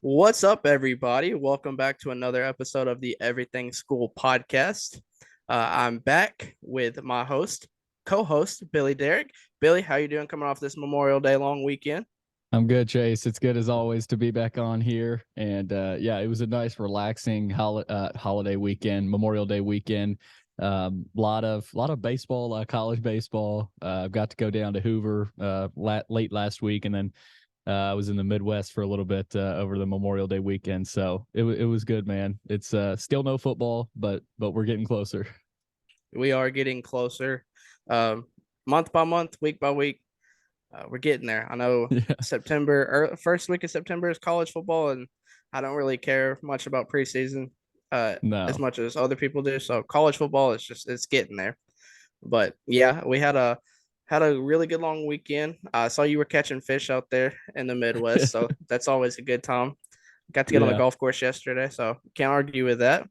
What's up, everybody? Welcome back to another episode of the Everything School podcast. I'm back with my co-host Billy Derrick. Billy, how you doing coming off this Memorial Day long weekend? I'm good, Chase. It's good as always to be back on here. And yeah, it was a nice, relaxing holiday weekend, Memorial Day weekend. Lot of baseball, college baseball. Got to go down to Hoover late last week, and then I was in the Midwest for a little bit over the Memorial Day weekend. So it was good, man. It's still no football, but we're getting closer. We are getting closer, um, month by month, week by week. We're getting there. I know Yeah, September or first week of September is college football, and I don't really care much about preseason as no. much as other people do. So college football is just it's getting there. But yeah, we had a really good long weekend. I saw you were catching fish out there in the Midwest, so that's always a good time. Got to get on the Yeah. golf course yesterday, so can't argue with that.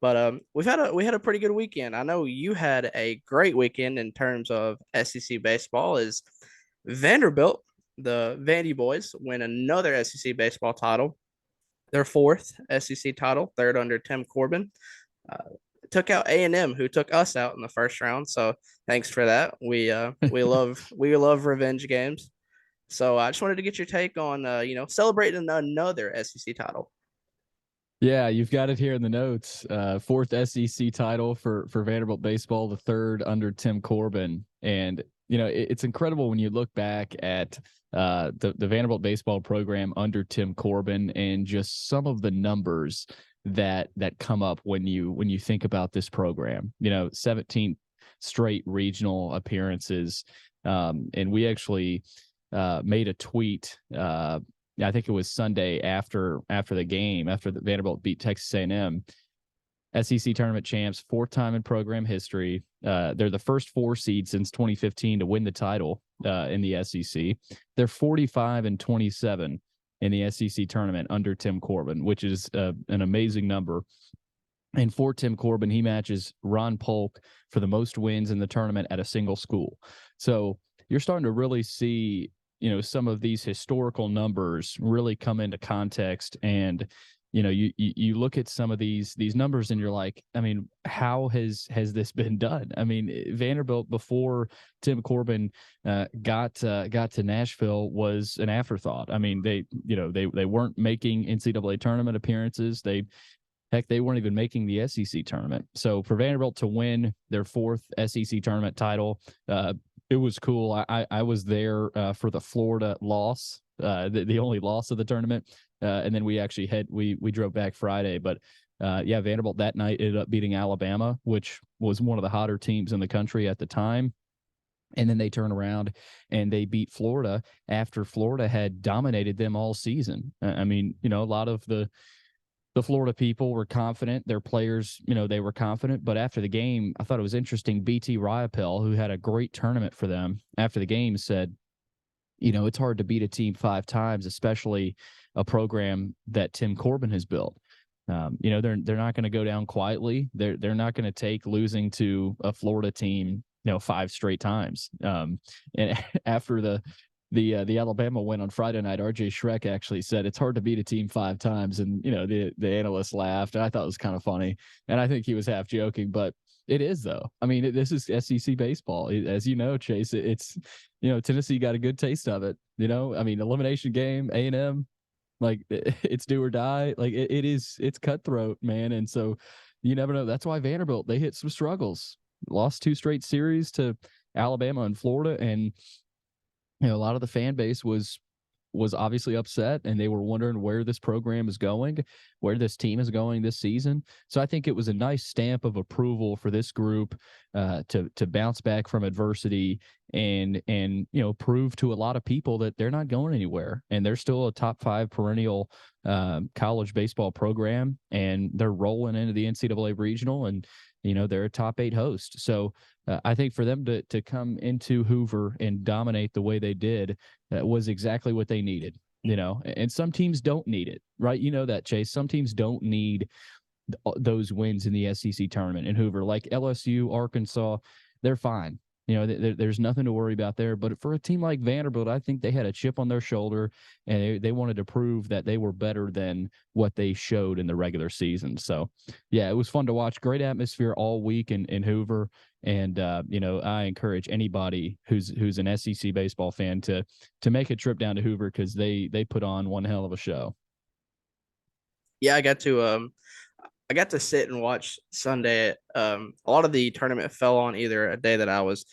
But we had a pretty good weekend. I know you had a great weekend in terms of SEC baseball. Is Vanderbilt, the Vandy boys, win another SEC baseball title, their fourth SEC title, third under Tim Corbin. Uh, took out A&M, who took us out in the first round. So thanks for that. We love revenge games. So I just wanted to get your take on celebrating another SEC title. Yeah, you've got it here in the notes. Fourth SEC title for Vanderbilt baseball, the third under Tim Corbin, and it's incredible when you look back at the Vanderbilt baseball program under Tim Corbin and just some of the numbers that come up when you think about this program. 17 straight regional appearances, and we actually made a tweet. I think it was Sunday after the game, after the Vanderbilt beat Texas A&M. SEC tournament champs, fourth time in program history. They're the first 4 seed since 2015 to win the title in the SEC. They're 45-27 in the SEC tournament under Tim Corbin, which is an amazing number. And for Tim Corbin, he matches Ron Polk for the most wins in the tournament at a single school. So you're starting to really see some of these historical numbers really come into context. And you look at some of these numbers and you're like, I mean, how has this been done? I mean, Vanderbilt before Tim Corbin got to Nashville was an afterthought. I mean, they weren't making NCAA tournament appearances. They weren't even making the SEC tournament. So for Vanderbilt to win their fourth SEC tournament title, it was cool. I was there for the Florida loss, the only loss of the tournament, and then we drove back Friday. But yeah, Vanderbilt that night ended up beating Alabama, which was one of the hotter teams in the country at the time. And then they turn around and they beat Florida after Florida had dominated them all season. I mean, a lot of the Florida people were confident. Their players, they were confident. But after the game, I thought it was interesting. BT Riopel, who had a great tournament for them, after the game said, it's hard to beat a team 5 times, especially a program that Tim Corbin has built. They're not going to go down quietly. They're not going to take losing to a Florida team, 5 straight times. And after the Alabama win on Friday night, RJ Schreck actually said it's hard to beat a team 5 times, and the analysts laughed, and I thought it was kind of funny, and I think he was half joking, but it is though. I mean, this is SEC baseball, as you know, Chase. It's Tennessee got a good taste of it. I mean, elimination game, A&M, like it's do or die. Like it's cutthroat, man, and so you never know. That's why Vanderbilt they hit some struggles, lost 2 straight series to Alabama and Florida, and a lot of the fan base was obviously upset, and they were wondering where this program is going, where this team is going this season. So I think it was a nice stamp of approval for this group to bounce back from adversity and prove to a lot of people that they're not going anywhere, and they're still a top 5 perennial college baseball program, and they're rolling into the NCAA regional, and they're a top 8 host. So I think for them to come into Hoover and dominate the way they did was exactly what they needed. And some teams don't need it, right? You know that, Chase. Some teams don't need those wins in the SEC tournament in Hoover, like LSU, Arkansas. They're fine. There's nothing to worry about there. But for a team like Vanderbilt, I think they had a chip on their shoulder, and they wanted to prove that they were better than what they showed in the regular season. So, yeah, it was fun to watch. Great atmosphere all week in Hoover. And I encourage anybody who's an SEC baseball fan to make a trip down to Hoover because they put on one hell of a show. Yeah, I got to sit and watch Sunday. A lot of the tournament fell on either a day that I was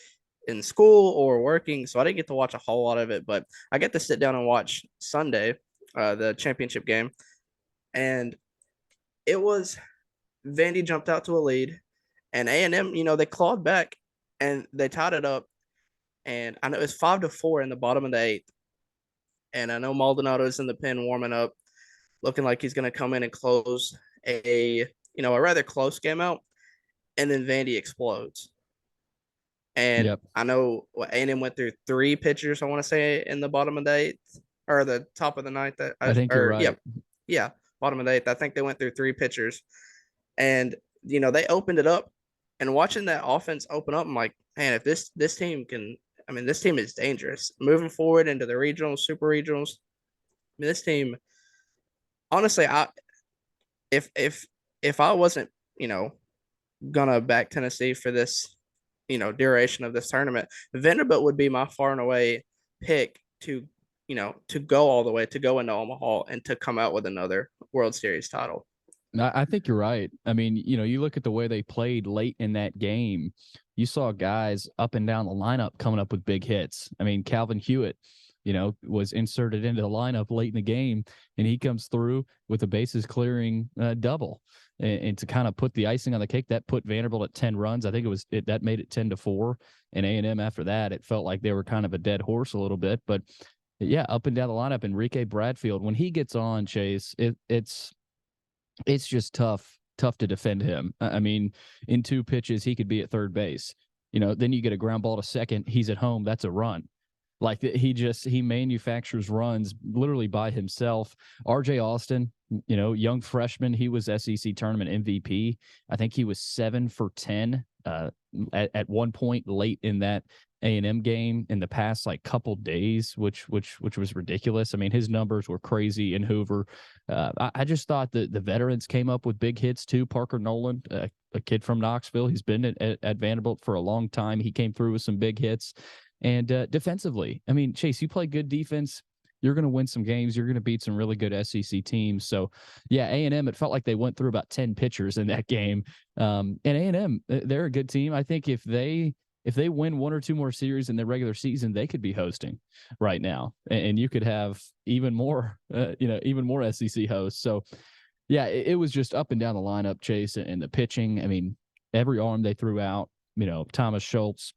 in school or working, so I didn't get to watch a whole lot of it. But I got to sit down and watch Sunday, the championship game, and it was Vandy jumped out to a lead, and A&M, they clawed back and they tied it up. And I know it's 5-4 in the bottom of the eighth, and I know Maldonado's in the pen warming up, looking like he's going to come in and close a rather close game out, and then Vandy explodes. And Yep. I know A&M went through three pitchers, I want to say, in the bottom of the eighth or the top of the ninth. I think you're right. Yeah, bottom of the eighth. I think they went through three pitchers, and they opened it up. And watching that offense open up, I'm like, man, if this team can, I mean, this team is dangerous moving forward into the regionals, super regionals. I mean, this team, honestly, if I wasn't, gonna back Tennessee for this, duration of this tournament, Vanderbilt would be my far and away pick to go all the way, to go into Omaha and to come out with another World Series title. I think you're right. I mean, you look at the way they played late in that game. You saw guys up and down the lineup coming up with big hits. I mean, Calvin Hewitt, was inserted into the lineup late in the game, and he comes through with a bases clearing double. And to kind of put the icing on the cake, that put Vanderbilt at 10 runs. I think that made it 10-4. And A&M after that, it felt like they were kind of a dead horse a little bit. But yeah, up and down the lineup, Enrique Bradfield, when he gets on, Chase, it's just tough to defend him. I mean, in two pitches, he could be at third base. Then you get a ground ball to second, he's at home. That's a run. Like he manufactures runs literally by himself. RJ Austin, young freshman, he was SEC tournament MVP. I think he was 7 for 10 at one point late in that A&M game in the past like couple days, which was ridiculous. I mean, his numbers were crazy in Hoover. I just thought that the veterans came up with big hits too. Parker Nolan, a kid from Knoxville, he's been at Vanderbilt for a long time. He came through with some big hits. And defensively, I mean, Chase, you play good defense, you're going to win some games. You're going to beat some really good SEC teams. So, yeah, A&M, it felt like they went through about 10 pitchers in that game. And A&M, they're a good team. I think if they win one or two more series in the regular season, they could be hosting right now, and you could have even more SEC hosts. So, yeah, it was just up and down the lineup, Chase, and the pitching. I mean, every arm they threw out. Thomas Schultz.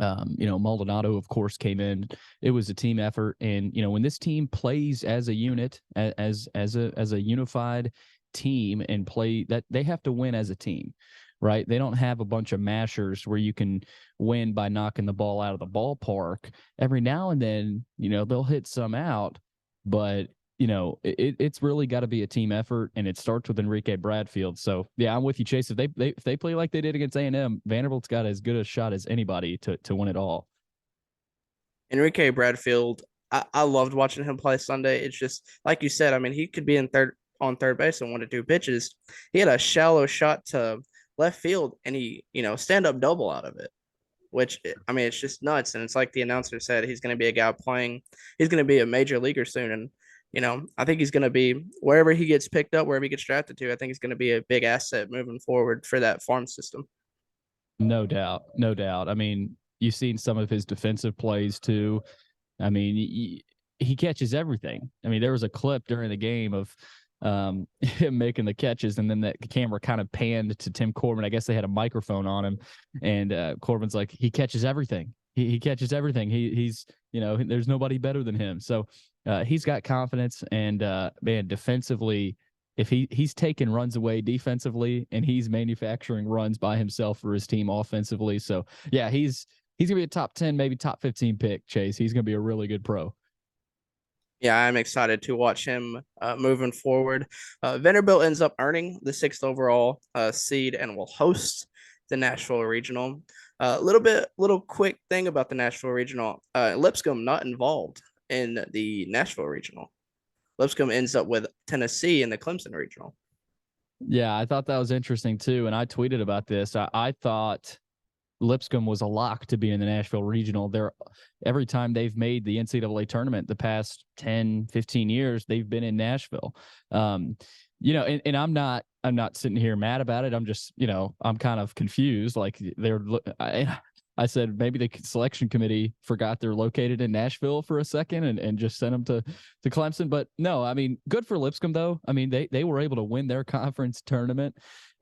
Maldonado, of course, came in. It was a team effort, and when this team plays as a unit, as a unified team, and play that, they have to win as a team, right? They don't have a bunch of mashers where you can win by knocking the ball out of the ballpark. Every now and then, they'll hit some out, but it's really got to be a team effort, and it starts with Enrique Bradfield. So yeah, I'm with you, Chase. If they play like they did against A&M, Vanderbilt's got as good a shot as anybody to win it all. Enrique Bradfield, I loved watching him play Sunday. It's just like you said. I mean, he could be on third base in 1 to 2 pitches. He had a shallow shot to left field, and he stand up double out of it. Which, I mean, it's just nuts. And it's like the announcer said, he's going to be a guy playing. He's going to be a major leaguer soon, and I think he's going to be wherever he gets picked up, wherever he gets drafted to. I think he's going to be a big asset moving forward for that farm system. No doubt, no doubt. I mean, you've seen some of his defensive plays too. I mean, he catches everything. I mean, there was a clip during the game of him making the catches, and then the camera kind of panned to Tim Corbin. I guess they had a microphone on him, and Corbin's like, he catches everything. He catches everything. He's there's nobody better than him. So he's got confidence, and man, defensively, if he's taking runs away defensively, and he's manufacturing runs by himself for his team offensively. So yeah, he's gonna be a top 10, maybe top 15 pick. Chase, he's gonna be a really good pro. Yeah, I'm excited to watch him moving forward. Vanderbilt ends up earning the 6th overall seed and will host the Nashville Regional. Little quick thing about the Nashville Regional. Lipscomb not involved in the Nashville Regional. Lipscomb ends up with Tennessee in the Clemson Regional. Yeah, I thought that was interesting too, and I tweeted about this. I thought Lipscomb was a lock to be in the Nashville Regional. Every time they've made the NCAA tournament the past 10, 15 years, they've been in Nashville. And I'm not sitting here mad about it. I'm just, I'm kind of confused. Like I said maybe the selection committee forgot they're located in Nashville for a second and just sent them to Clemson. But no, I mean, good for Lipscomb though. I mean, they were able to win their conference tournament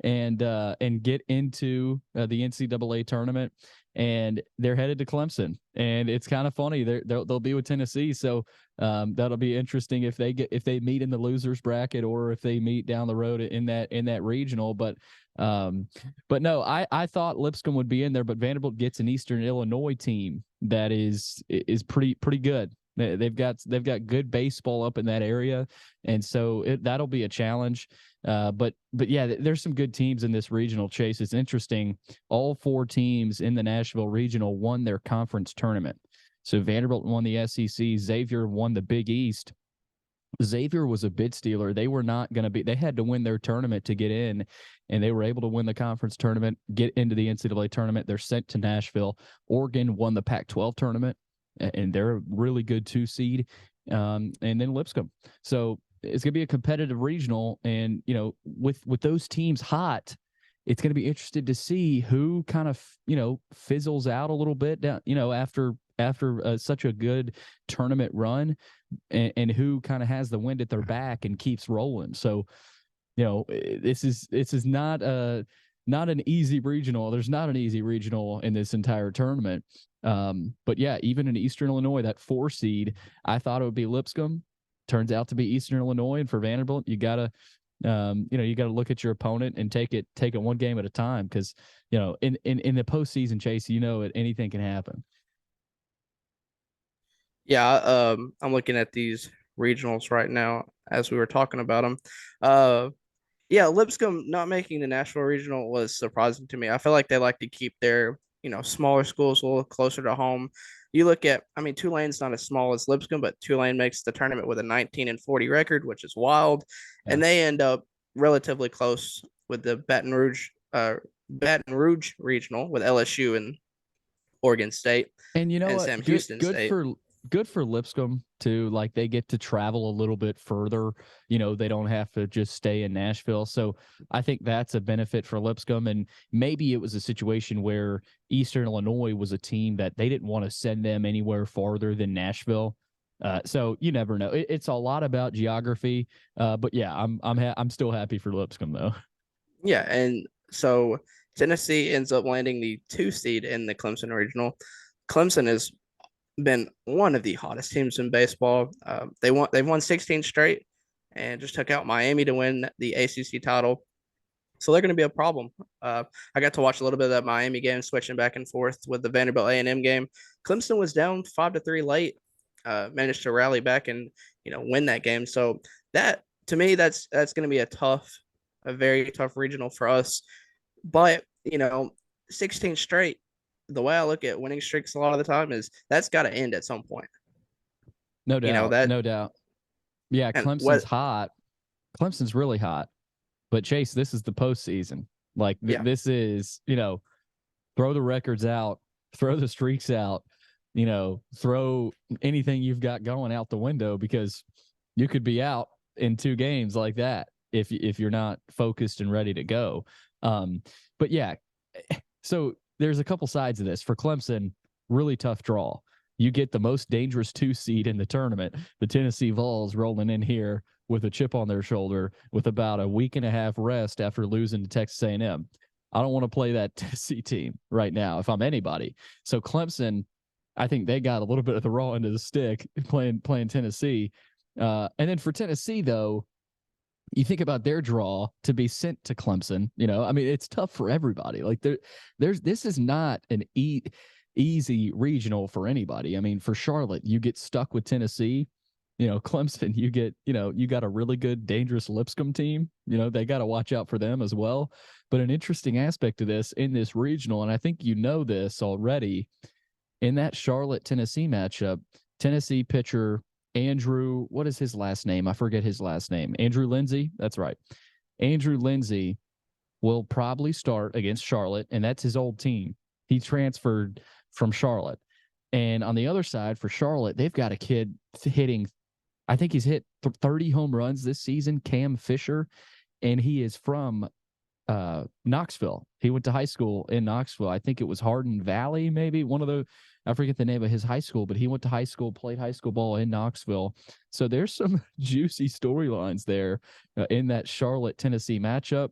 and get into the NCAA tournament, and they're headed to Clemson. And it's kind of funny. They'll be with Tennessee, so that'll be interesting if they meet in the losers bracket or if they meet down the road in that regional. But no, I thought Lipscomb would be in there, but Vanderbilt gets an Eastern Illinois team that is pretty good. They've got good baseball up in that area, and so that'll be a challenge. But yeah, there's some good teams in this regional, Chase. It's interesting. All 4 teams in the Nashville Regional won their conference tournament. So Vanderbilt won the SEC. Xavier won the Big East. Xavier was a bid stealer. They were not going to be. They had to win their tournament to get in, and they were able to win the conference tournament, get into the NCAA tournament. They're sent to Nashville. Oregon won the Pac-12 tournament, and they're a really good 2 seed. And then Lipscomb. So it's going to be a competitive regional, and with those teams hot, it's going to be interested to see who kind of fizzles out a little bit down after such a good tournament run, and who kind of has the wind at their back and keeps rolling. So this is not an easy regional. There's not an easy regional in this entire tournament. But yeah, even in Eastern Illinois, that 4 seed, I thought it would be Lipscomb. Turns out to be Eastern Illinois, and for Vanderbilt, you gotta look at your opponent and take it one game at a time, because in the postseason, Chase, anything can happen. Yeah, I'm looking at these regionals right now as we were talking about them. Yeah, Lipscomb not making the Nashville Regional was surprising to me. I feel like they like to keep their smaller schools a little closer to home. You look at, I mean, Tulane's not as small as Lipscomb, but Tulane makes the tournament with a 19-40 record, which is wild, Yeah. and they end up relatively close with the Baton Rouge Regional with LSU and Oregon State And you know and what? Sam Houston State. Good for Lipscomb too. Like, they get to travel a little bit further. They don't have to just stay in Nashville. So I think that's a benefit for Lipscomb. And maybe it was a situation where Eastern Illinois was a team that they didn't want to send them anywhere farther than Nashville. So you never know. It's a lot about geography. But yeah, I'm still happy for Lipscomb though. Yeah, and so Tennessee ends up landing the 2 seed in the Clemson Regional. Clemson has been one of the hottest teams in baseball. They've won 16 straight and just took out Miami to win the ACC title. So they're going to be a problem. I got to watch a little bit of that Miami game, switching back and forth with the Vanderbilt A&M game. Clemson was down 5-3 late, managed to rally back and win that game. So that, to me, that's going to be a very tough regional for us. But 16 straight. The way I look at winning streaks a lot of the time is that's got to end at some point. No doubt. That No doubt. Yeah, and Clemson's hot. Clemson's really hot. But Chase, this is the postseason. Like this is, throw the records out, throw the streaks out, throw anything you've got going out the window, because you could be out in 2 games like that if you're not focused and ready to go. But yeah, so there's a couple sides of this. For Clemson, really tough draw. You get the most dangerous 2 seed in the tournament, the Tennessee Vols, rolling in here with a chip on their shoulder with about a week and a half rest after losing to Texas A&M. I don't want to play that Tennessee team right now if I'm anybody. So Clemson, I think they got a little bit of the raw end of the stick playing Tennessee. And then for Tennessee, though, you think about their draw to be sent to Clemson. I mean, it's tough for everybody. Like this is not an easy regional for anybody. I mean, for Charlotte, you get stuck with Tennessee. Clemson, you got a really good, dangerous Lipscomb team. They got to watch out for them as well. But an interesting aspect of this in this regional, and I think this already, in that Charlotte Tennessee matchup, Tennessee pitcher Andrew, what is his last name? I forget his last name. Andrew Lindsay. That's right. Andrew Lindsay will probably start against Charlotte, and that's his old team. He transferred from Charlotte. And on the other side for Charlotte, they've got a kid hitting, I think he's hit 30 home runs this season, Cam Fisher, and he is from Knoxville. He went to high school in Knoxville. I think it was Hardin Valley, maybe I forget the name of his high school, but he went to high school, played high school ball in Knoxville. So there's some juicy storylines there in that Charlotte Tennessee matchup.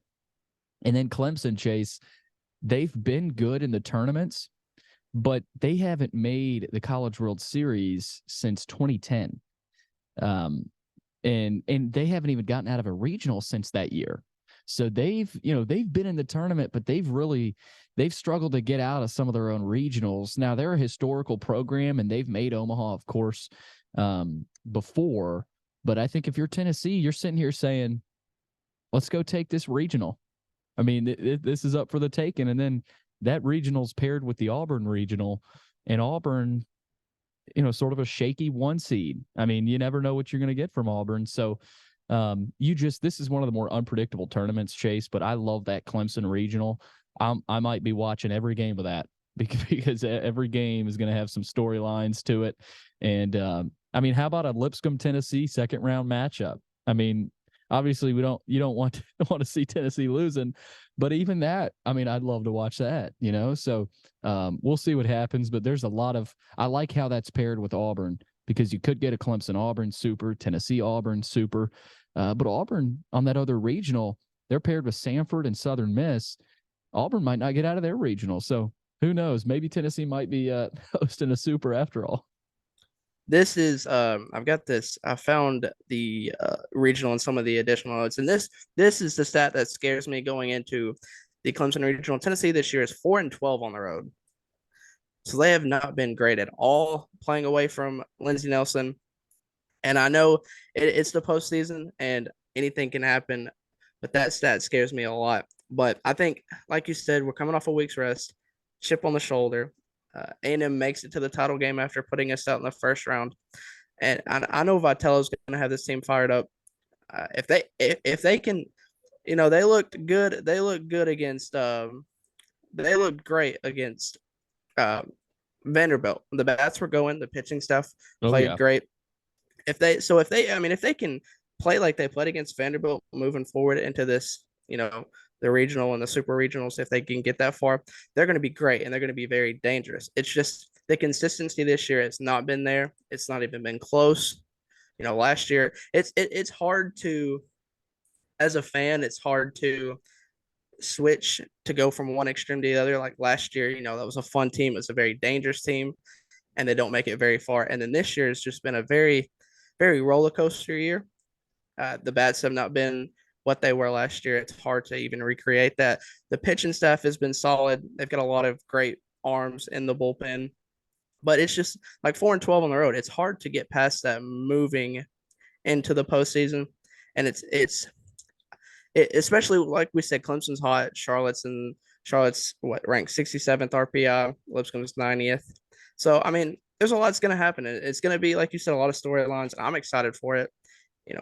And then Clemson, Chase, they've been good in the tournaments, but they haven't made the College World Series since 2010. And they haven't even gotten out of a regional since that year. So they've been in the tournament, but they've struggled to get out of some of their own regionals. Now they're a historical program and they've made Omaha, of course, before. But I think if you're Tennessee, you're sitting here saying, let's go take this regional. I mean, this is up for the taking. And then that regional's paired with the Auburn regional, and Auburn, sort of a shaky 1 seed. I mean, you never know what you're going to get from Auburn. So this is one of the more unpredictable tournaments, Chase, but I love that Clemson regional. I might be watching every game of that because every game is going to have some storylines to it. And how about a Lipscomb, Tennessee second round matchup? I mean, obviously you don't want to see Tennessee losing, but even that, I'd love to watch that, So we'll see what happens, but I like how that's paired with Auburn, because you could get a Clemson Auburn super, Tennessee Auburn super, but Auburn on that other regional, they're paired with Samford and Southern Miss. Auburn might not get out of their regional, so who knows? Maybe Tennessee might be hosting a super after all. This is I've got this. I found the regional and some of the additional notes, and this is the stat that scares me going into the Clemson regional. Tennessee this year is 4-12 on the road, so they have not been great at all playing away from Lindsey Nelson. And I know it's the postseason and anything can happen, but that stat scares me a lot. But I think, like you said, we're coming off a week's rest, chip on the shoulder. A&M makes it to the title game after putting us out in the first round, and I know Vitello's going to have this team fired up. If they can, they looked good. They looked good against. They looked great against Vanderbilt. The bats were going. The pitching staff played great. If they can play like they played against Vanderbilt moving forward into this, the regional and the super regionals, if they can get that far, they're going to be great and they're going to be very dangerous. It's just the consistency this year has not been there. It's not even been close. Last year, it's hard to, as a fan, it's hard to switch to go from one extreme to the other. Like last year, that was a fun team. It was a very dangerous team, and they don't make it very far. And then this year has just been a very, very roller coaster year. The bats have not been what they were last year. It's hard to even recreate that. The pitching staff has been solid. They've got a lot of great arms in the bullpen, but it's just like 4-12 on the road. It's hard to get past that moving into the postseason, and it's especially like we said, Clemson's hot. Charlotte's what ranked 67th RPI. Lipscomb's 90th. So there's a lot that's going to happen. It's going to be, like you said, a lot of storylines. I'm excited for it.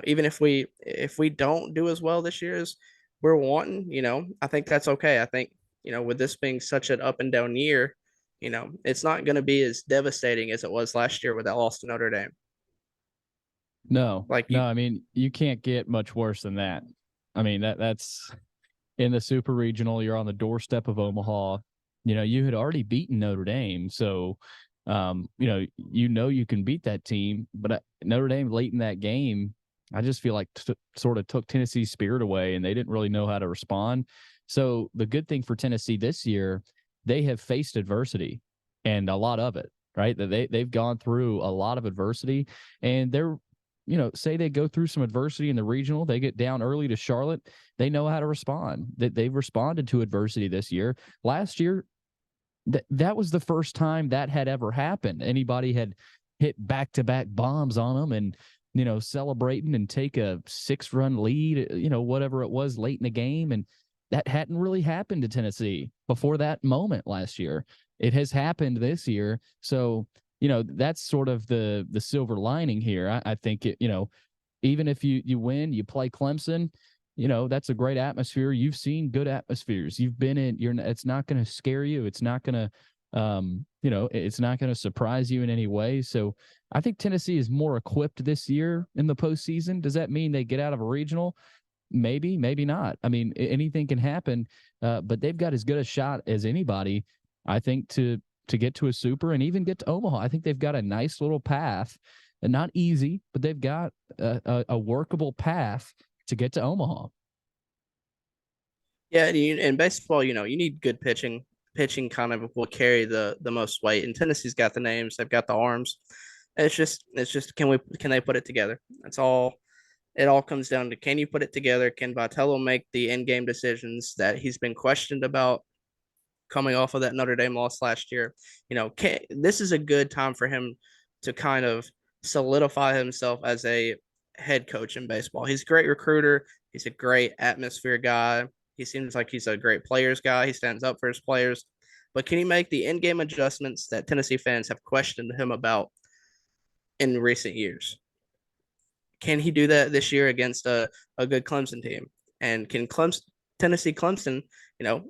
Even if we don't do as well this year as we're wanting, I think that's okay. I think, with this being such an up and down year, it's not going to be as devastating as it was last year with that loss to Notre Dame. No, you can't get much worse than that. That's in the super regional. You're on the doorstep of Omaha. You had already beaten Notre Dame, so you can beat that team. But Notre Dame late in that game, I just feel like sort of took Tennessee's spirit away, and they didn't really know how to respond. So the good thing for Tennessee this year, they have faced adversity, and a lot of it, right? They've gone through a lot of adversity, and they're, say they go through some adversity in the regional, they get down early to Charlotte, they know how to respond. They've responded to adversity this year. Last year, that was the first time that had ever happened. Anybody had hit back-to-back bombs on them, and celebrating and take a 6-run lead, whatever it was late in the game. And that hadn't really happened to Tennessee before that moment last year. It has happened this year. So, that's sort of the silver lining here. I think even if you win, you play Clemson, that's a great atmosphere. You've seen good atmospheres. You've been it's not going to scare you. It's not going to, it's not going to surprise you in any way. So I think Tennessee is more equipped this year in the postseason. Does that mean they get out of a regional? Maybe, maybe not. I mean, anything can happen, but they've got as good a shot as anybody, I think, to get to a super and even get to Omaha. I think they've got a nice little path, and not easy, but they've got a workable path to get to Omaha. Yeah, and in baseball, you need good pitching. Pitching kind of will carry the most weight. And Tennessee's got the names, they've got the arms. It's just can they put it together? That's all. It all comes down to, can you put it together? Can Vitello make the end game decisions that he's been questioned about coming off of that Notre Dame loss last year? This is a good time for him to kind of solidify himself as a head coach in baseball. He's a great recruiter. He's a great atmosphere guy. He seems like he's a great players guy. He stands up for his players. But can he make the end game adjustments that Tennessee fans have questioned him about in recent years? Can he do that this year against a good Clemson team? And can Tennessee Clemson, you know,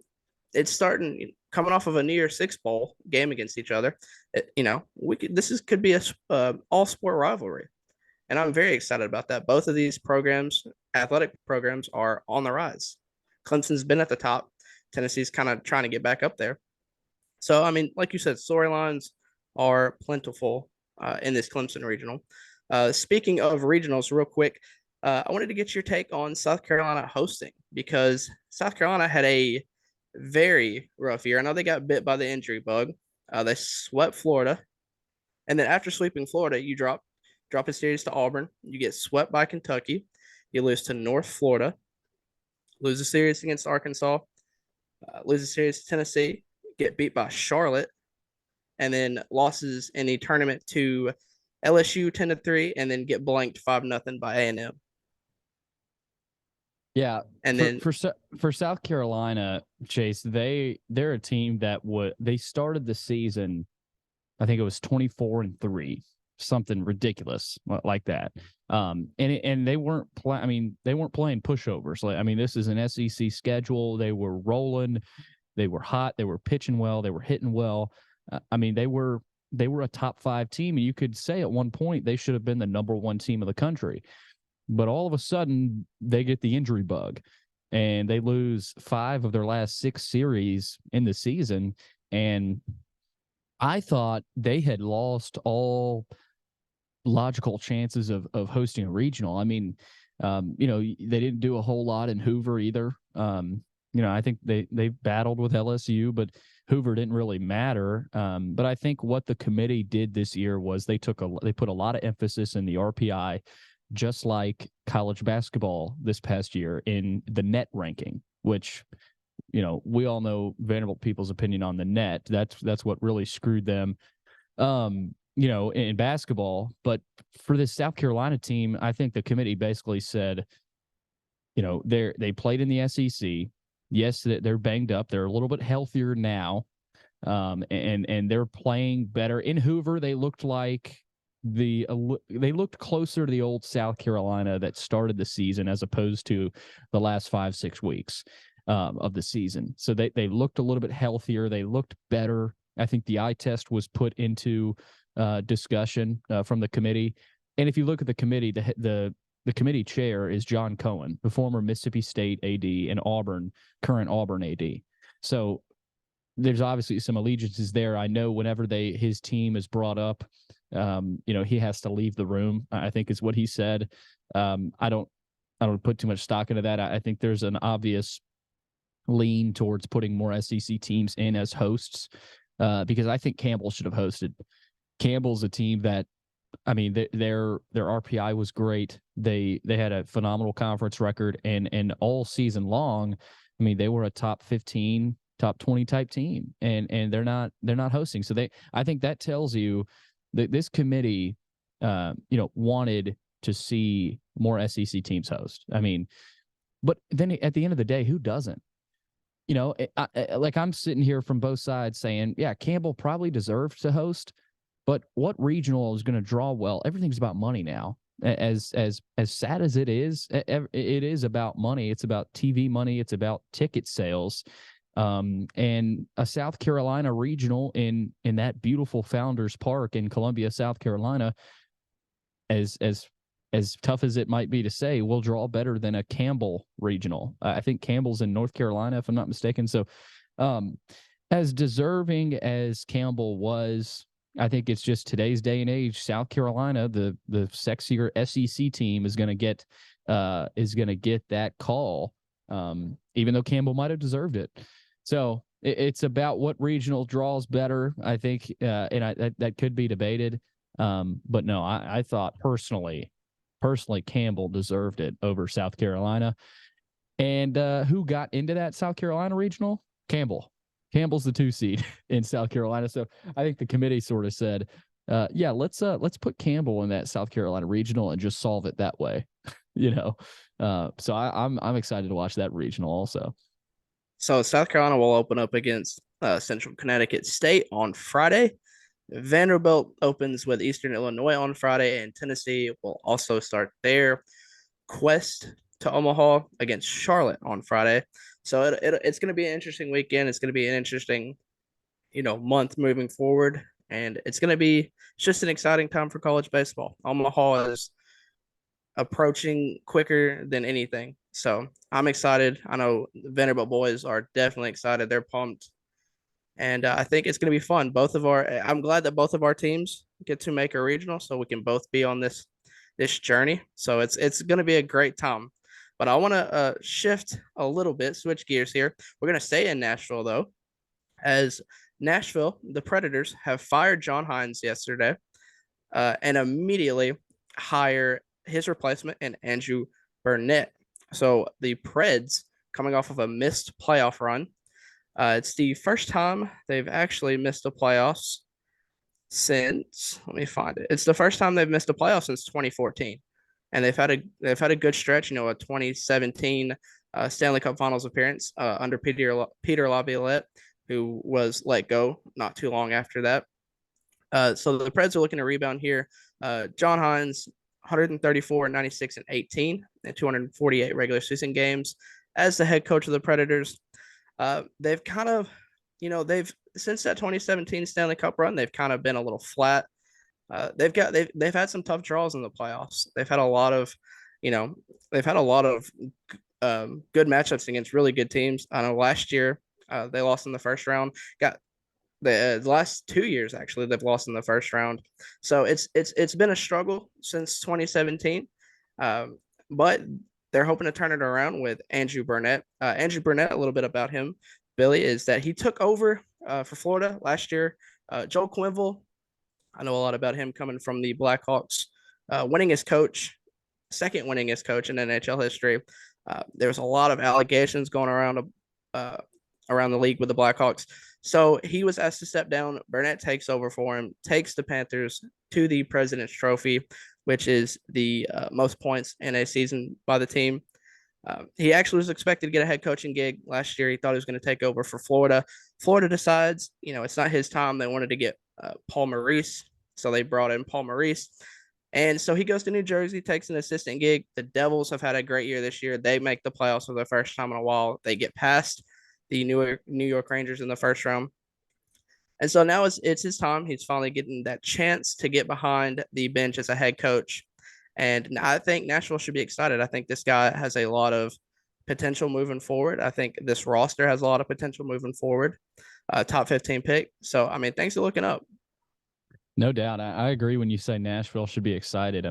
it's starting coming off of a New Year's Six bowl game against each other. Could be a all sport rivalry, and I'm very excited about that. Both of these programs, athletic programs, are on the rise. Clemson's been at the top. Tennessee's kind of trying to get back up there. So, I mean, like you said, storylines are plentiful in this Clemson regional. Speaking of regionals, real quick, I wanted to get your take on South Carolina hosting, because South Carolina had a very rough year. I know they got bit by the injury bug. They swept Florida, and then after sweeping Florida, you drop a series to Auburn. You get swept by Kentucky. You lose to North Florida. Lose a series against Arkansas. Lose a series to Tennessee. Get beat by Charlotte, and then losses in the tournament to LSU 10-3, and then get blanked 5-0 by A&M. Yeah, And for then for South Carolina, Chase, they're a team that they started the season, I think it was 24-3, something ridiculous like that. And they weren't they weren't playing pushovers. Like, I mean, this is an SEC schedule. They were rolling, they were hot, they were pitching well, they were hitting well. I mean, they were a top 5 team, and you could say at one point they should have been the number 1 team of the country. But all of a sudden, they get the injury bug, and they lose 5 of their last 6 series in the season. And I thought they had lost all logical chances of hosting a regional. I mean, they didn't do a whole lot in Hoover either. I think they battled with LSU, but Hoover didn't really matter. But I think what the committee did this year was they put a lot of emphasis in the RPI, just like college basketball this past year in the net ranking, which, we all know Vanderbilt people's opinion on the net. That's what really screwed them, in basketball. But for this South Carolina team, I think the committee basically said, they played in the SEC. Yes, they're banged up. They're a little bit healthier now. And they're playing better. In Hoover, they looked like they looked closer to the old South Carolina that started the season, as opposed to the last 5-6 weeks of the season. So they looked a little bit healthier. They looked better. I think the eye test was put into discussion from the committee. And if you look at the committee, the committee chair is John Cohen, the former Mississippi State AD and current Auburn AD. So there's obviously some allegiances there. I know whenever his team is brought up, he has to leave the room, I think is what he said. I don't put too much stock into that. I think there's an obvious lean towards putting more SEC teams in as hosts, because I think Campbell should have hosted. Campbell's a team that, I mean, their RPI was great. They had a phenomenal conference record, and all season long, I mean, they were a top 15, top 20 type team, and they're not hosting. So I think that tells you that this committee, wanted to see more SEC teams host. I mean, but then at the end of the day, who doesn't? You know, like I'm sitting here from both sides saying, yeah, Campbell probably deserves to host, but what regional is going to draw well? Everything's about money now. As sad as it is about money. It's about TV money. It's about ticket sales. And a South Carolina regional in that beautiful Founders Park in Columbia, South Carolina, as tough as it might be to say, will draw better than a Campbell regional. I think Campbell's in North Carolina, if I'm not mistaken. So, as deserving as Campbell was, I think it's just today's day and age. South Carolina, the sexier SEC team, is going to get that call, even though Campbell might have deserved it. So it's about what regional draws better, I think, and that could be debated. But no, I thought personally, Campbell deserved it over South Carolina. And who got into that South Carolina regional? Campbell's the 2 seed in South Carolina. So I think the committee sort of said, yeah, let's put Campbell in that South Carolina regional and just solve it that way. So I'm excited to watch that regional also. So South Carolina will open up against Central Connecticut State on Friday. Vanderbilt opens with Eastern Illinois on Friday, and Tennessee will also start their quest to Omaha against Charlotte on Friday. So it's going to be an interesting weekend. It's going to be an interesting, month moving forward, and it's just an exciting time for college baseball. Omaha is approaching quicker than anything, so I'm excited. I know the Vanderbilt boys are definitely excited. They're pumped, and I think it's going to be fun. I'm glad that both of our teams get to make a regional, so we can both be on this journey. So it's going to be a great time. But I want to shift a little bit, switch gears here. We're going to stay in Nashville, though, as Nashville, the Predators, have fired John Hines yesterday and immediately hire his replacement in Andrew Burnett. So the Preds, coming off of a missed playoff run, it's the first time they've actually missed the playoffs since, let me find it. It's the first time they've missed a playoff since 2014, and they've had a good stretch. A 2017 Stanley Cup Finals appearance under Peter Laviolette, who was let go not too long after that. So the Preds are looking to rebound here. John Hines, 134, 96, and 18, and 248 regular season games as the head coach of the Predators. They've kind of, they've since that 2017 Stanley Cup run, they've kind of been a little flat. They've had some tough draws in the playoffs. They've had a lot of, good matchups against really good teams. I know last year they lost in the first round. Got the last 2 years actually they've lost in the first round. So it's been a struggle since 2017, but they're hoping to turn it around with Andrew Burnett. Andrew Burnett, a little bit about him, Billy, is that he took over for Florida last year. Joel Quenneville, I know a lot about him coming from the Blackhawks, second winningest coach in NHL history. There's a lot of allegations going around the league with the Blackhawks. So he was asked to step down. Burnett takes over for him, takes the Panthers to the President's Trophy, which is the most points in a season by the team. He actually was expected to get a head coaching gig last year. He thought he was going to take over for Florida. Florida decides, it's not his time. They wanted to get Paul Maurice, so they brought in Paul Maurice. And so he goes to New Jersey, takes an assistant gig. The Devils have had a great year this year. They make the playoffs for the first time in a while. They get past the New York Rangers in the first round. And so now it's his time. He's finally getting that chance to get behind the bench as a head coach. And I think Nashville should be excited. I think this guy has a lot of potential moving forward. I think this roster has a lot of potential moving forward. Top 15 pick. So, things are looking up. No doubt. I agree when you say Nashville should be excited.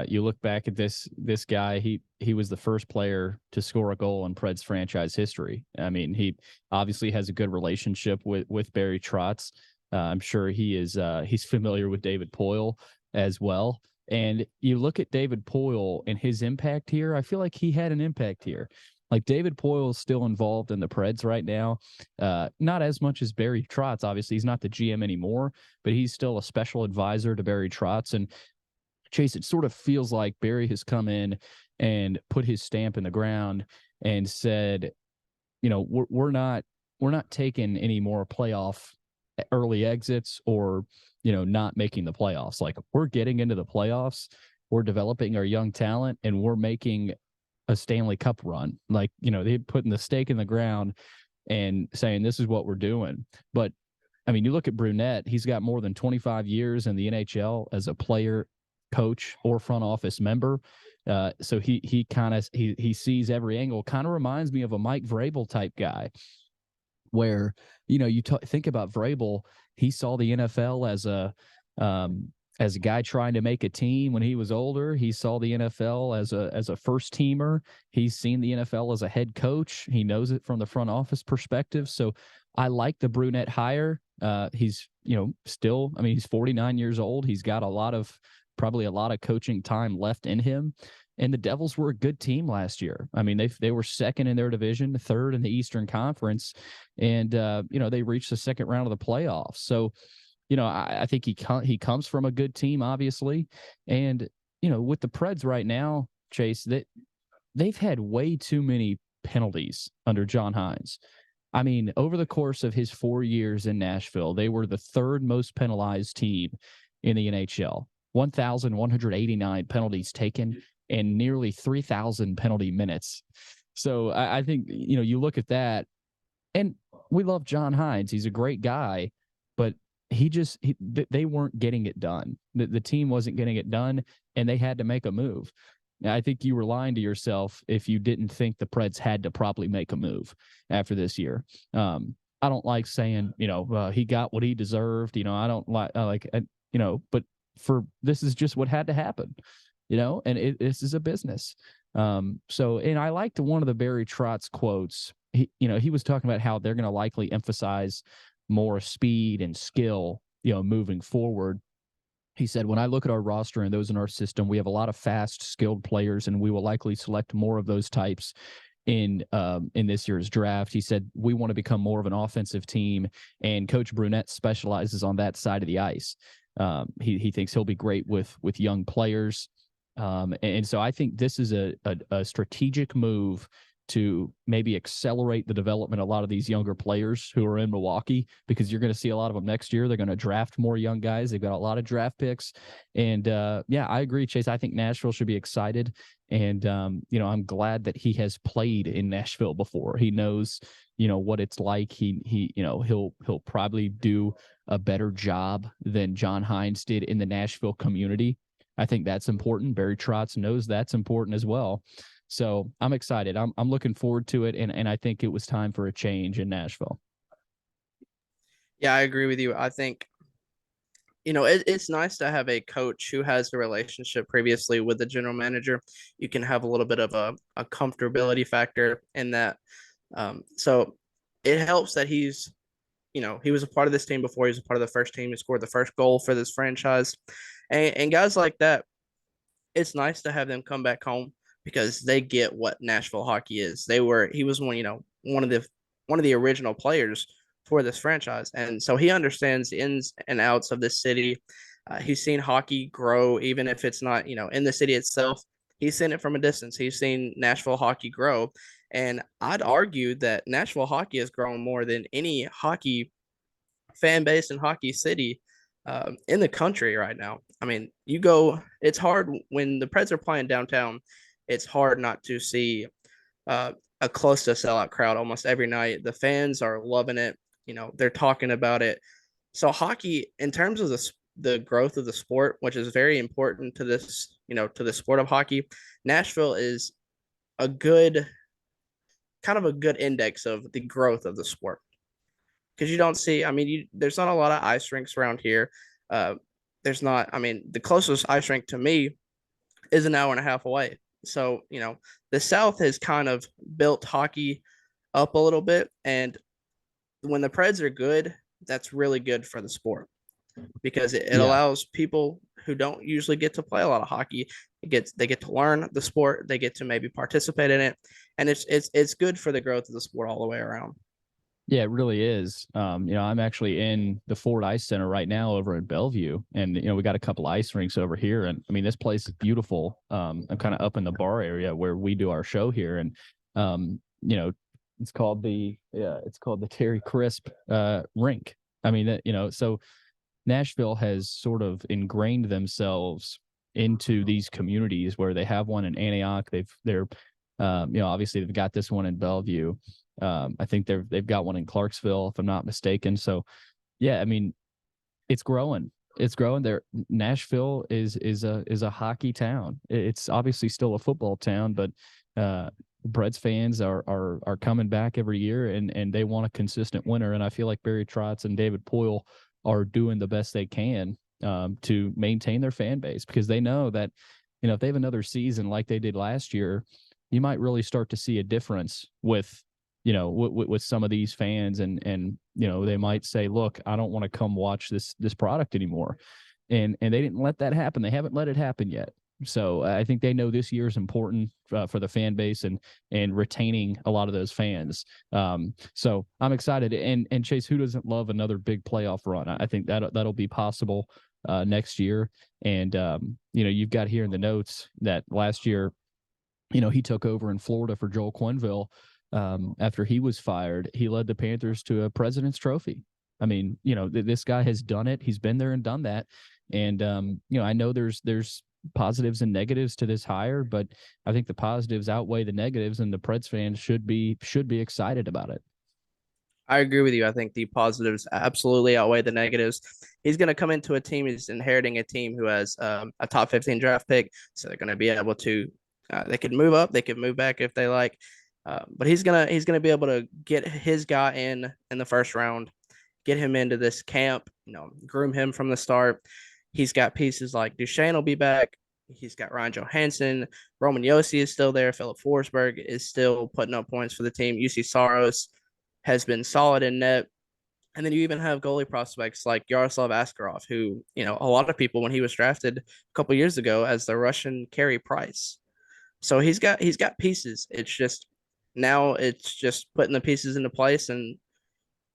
You look back at this guy, he was the first player to score a goal in Preds franchise history. He obviously has a good relationship with Barry Trotz. I'm sure he's familiar with David Poile as well. And you look at David Poile and his impact here, I feel like he had an impact here. Like David Poile is still involved in the Preds right now. Not as much as Barry Trotz. Obviously, he's not the GM anymore, but he's still a special advisor to Barry Trotz. And Chase, it sort of feels like Barry has come in and put his stamp in the ground and said, we're not taking any more playoff early exits or, not making the playoffs. Like, we're getting into the playoffs, we're developing our young talent, and we're making a Stanley Cup run. Like, they're putting the stake in the ground and saying, this is what we're doing. But I mean, you look at Brunette, he's got more than 25 years in the NHL as a player, coach, or front office member. So he sees every angle. Kind of reminds me of a Mike Vrabel type guy, where you think about Vrabel. He saw the NFL as a guy trying to make a team when he was older. He saw the NFL as a first teamer. He's seen the NFL as a head coach. He knows it from the front office perspective. So I like the Brunette hire. He's still, I mean, he's 49 years old. He's got probably a lot of coaching time left in him. And the Devils were a good team last year. I mean, they were second in their division, third in the Eastern Conference, and they reached the second round of the playoffs. So, I think he comes from a good team, obviously, and with the Preds right now, Chase, they've had way too many penalties under John Hines. I mean, over the course of his 4 years in Nashville, they were the third most penalized team in the NHL. 1,189 penalties taken and nearly 3,000 penalty minutes. So I think, you look at that, and we love John Hines. He's a great guy, but they weren't getting it done. The team wasn't getting it done, and they had to make a move. I think you were lying to yourself if you didn't think the Preds had to probably make a move after this year. I don't like saying, he got what he deserved. I don't but this is just what had to happen, and this is a business. And I liked one of the Barry Trotz quotes. He was talking about how they're going to likely emphasize more speed and skill, moving forward. He said, when I look at our roster and those in our system, we have a lot of fast, skilled players, and we will likely select more of those types in this year's draft. He said, we want to become more of an offensive team, and Coach Brunette specializes on that side of the ice. He thinks he'll be great with young players. And so I think this is a strategic move to maybe accelerate the development of a lot of these younger players who are in Milwaukee, because you're going to see a lot of them next year. They're going to draft more young guys. They've got a lot of draft picks. And I agree, Chase. I think Nashville should be excited. And, I'm glad that he has played in Nashville before. He knows, what it's like. He'll probably do a better job than John Hines did in the Nashville community. I think that's important. Barry Trotz knows that's important as well. So I'm excited. I'm looking forward to it, and I think it was time for a change in Nashville. Yeah, I agree with you. I think, it's nice to have a coach who has a relationship previously with the general manager. You can have a little bit of a comfortability factor in that. So it helps that he was a part of this team before. He was a part of the first team. He scored the first goal for this franchise. And guys like that, it's nice to have them come back home because they get what Nashville hockey is. He was one of the original players for this franchise, and so he understands the ins and outs of this city. He's seen hockey grow, even if it's not in the city itself. He's seen it from a distance. He's seen Nashville hockey grow, and I'd argue that Nashville hockey has grown more than any hockey fan base in Hockey City in the country right now. I mean, it's hard when the Preds are playing downtown. It's hard not to see a close to sellout crowd almost every night. The fans are loving it. They're talking about it. So hockey, in terms of the growth of the sport, which is very important to this, to the sport of hockey, Nashville is a good index of the growth of the sport, because you don't see. I mean, there's not a lot of ice rinks around here. There's not. I mean, the closest ice rink to me is an hour and a half away. So the South has kind of built hockey up a little bit, and when the Preds are good, that's really good for the sport, because it Yeah. allows people who don't usually get to play a lot of hockey. They get to learn the sport. They get to maybe participate in it, and it's good for the growth of the sport all the way around. Yeah, it really is. I'm actually in the Ford Ice Center right now over in Bellevue, and we got a couple ice rinks over here, and I mean this place is beautiful. I'm kind of up in the bar area where we do our show here, and um, you know, it's called the Terry Crisp rink. I mean so Nashville has sort of ingrained themselves into these communities where they have one in Antioch. They're obviously they've got this one in Bellevue. I think they've got one in Clarksville, if I'm not mistaken. So yeah, I mean, it's growing. It's growing. There, Nashville is a hockey town. It's obviously still a football town, but Preds fans are coming back every year, and they want a consistent winner. And I feel like Barry Trotz and David Poyle are doing the best they can to maintain their fan base, because they know that if they have another season like they did last year, you might really start to see a difference with with some of these fans, and they might say, look, I don't want to come watch this product anymore. And they didn't let that happen. They haven't let it happen yet. So I think they know this year is important for the fan base and retaining a lot of those fans. So I'm excited. And Chase, who doesn't love another big playoff run? I think that'll be possible next year. And you've got here in the notes that last year, he took over in Florida for Joel Quenneville. After he was fired, he led the Panthers to a President's Trophy. I mean, this guy has done it. He's been there and done that. And I know there's positives and negatives to this hire, but I think the positives outweigh the negatives, and the Preds fans should be excited about it. I agree with you. I think the positives absolutely outweigh the negatives. He's going to come into a team. He's inheriting a team who has a top 15 draft pick, so they're going to be able to. They could move up. They could move back if they like. But he's gonna be able to get his guy in the first round, get him into this camp. Groom him from the start. He's got pieces like Duchesne will be back. He's got Ryan Johansson. Roman Yossi is still there. Philip Forsberg is still putting up points for the team. UC Saros has been solid in net. And then you even have goalie prospects like Yaroslav Askarov, who, a lot of people when he was drafted a couple years ago as the Russian Carey Price. So he's got pieces. It's just putting the pieces into place and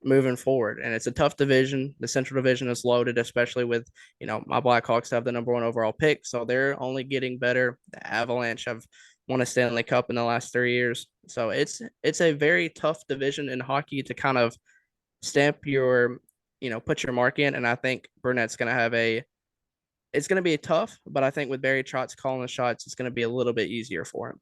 moving forward. And it's a tough division. The Central Division is loaded, especially with, my Blackhawks have the number one overall pick. So they're only getting better. The Avalanche have won a Stanley Cup in the last 3 years. So it's a very tough division in hockey to kind of stamp your, put your mark in. And I think Burnett's going to it's going to be tough, but I think with Barry Trotz calling the shots, it's going to be a little bit easier for him.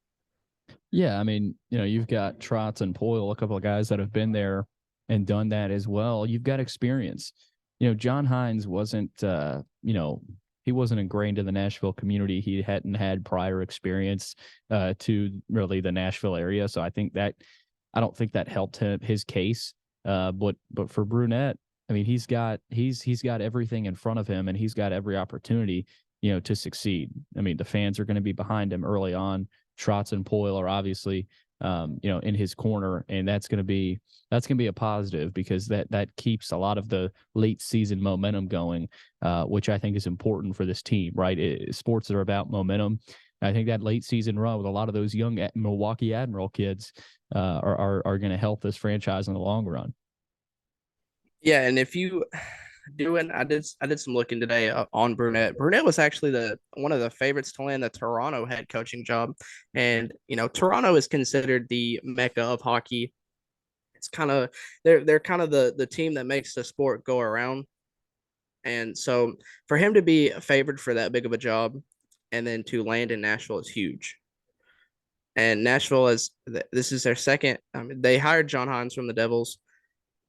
Yeah, I mean, you've got Trotz and Poyle, a couple of guys that have been there and done that as well. You've got experience. John Hines wasn't, he wasn't ingrained in the Nashville community. He hadn't had prior experience to really the Nashville area. So I don't think that helped his case. But for Brunette, I mean, he's got everything in front of him, and he's got every opportunity, to succeed. I mean, the fans are going to be behind him early on. Trotz and Poyle are obviously, in his corner, and that's going to be a positive, because that keeps a lot of the late season momentum going, which I think is important for this team, right? Sports are about momentum. I think that late season run with a lot of those young Milwaukee Admiral kids are going to help this franchise in the long run. Yeah, and if you doing, I did some looking today on Brunette. Brunette was actually the one of the favorites to land the Toronto head coaching job, and Toronto is considered the mecca of hockey. It's kind of they're kind of the team that makes the sport go around, and so for him to be favored for that big of a job, and then to land in Nashville is huge. And Nashville this is their second. I mean, they hired John Hines from the Devils.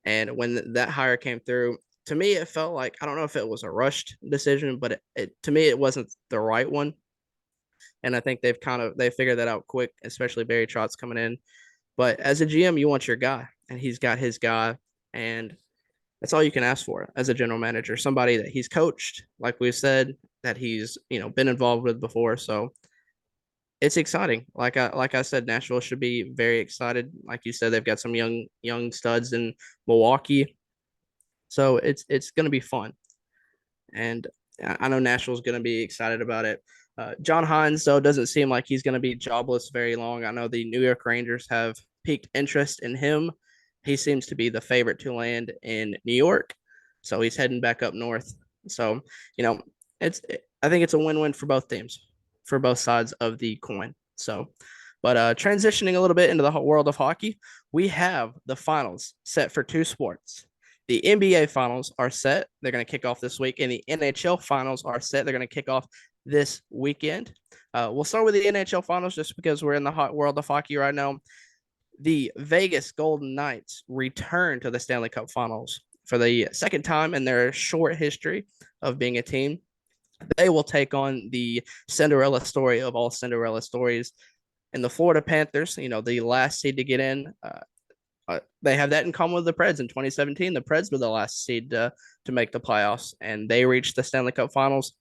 And when that hire came through, to me, it felt like I don't know if it was a rushed decision, but to me, it wasn't the right one. And I think they figured that out quick, especially Barry Trotz coming in. But as a GM, you want your guy, and he's got his guy, and that's all you can ask for as a general manager. Somebody that he's coached, like we said, that he's been involved with before. So it's exciting. Like I said, Nashville should be very excited. Like you said, they've got some young studs in Milwaukee. So it's going to be fun, and I know Nashville's going to be excited about it. John Hines, though, doesn't seem like he's going to be jobless very long. I know the New York Rangers have piqued interest in him. he seems to be the favorite to land in New York, so he's heading back up north. So you know, it's I think it's a win-win for both teams, for both sides of the coin. So, but transitioning a little bit into the world of hockey, we have the finals set for two sports. The NBA finals are set. They're going to kick off this week, and the NHL finals are set. They're going to kick off this weekend. We'll start with the NHL finals just because we're in the hot world of hockey right now. The Vegas Golden Knights return to the Stanley Cup finals for the second time in their short history of being a team. They will take on the Cinderella story of all Cinderella stories, and the Florida Panthers, the last seed to get in. They have that in common with the Preds in 2017. The Preds were the last seed to make the playoffs, and they reached the Stanley Cup Finals.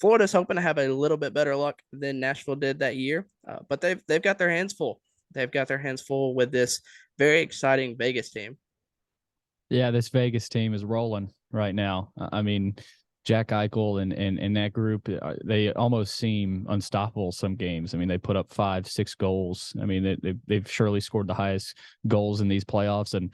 Florida's hoping to have a little bit better luck than Nashville did that year, but they've got their hands full. They've got their hands full with this very exciting Vegas team. Yeah, this Vegas team is rolling right now. I mean, Jack Eichel and that group, they almost seem unstoppable some games. I mean, they put up 5-6 goals. I mean, they've surely scored the highest goals in these playoffs. And,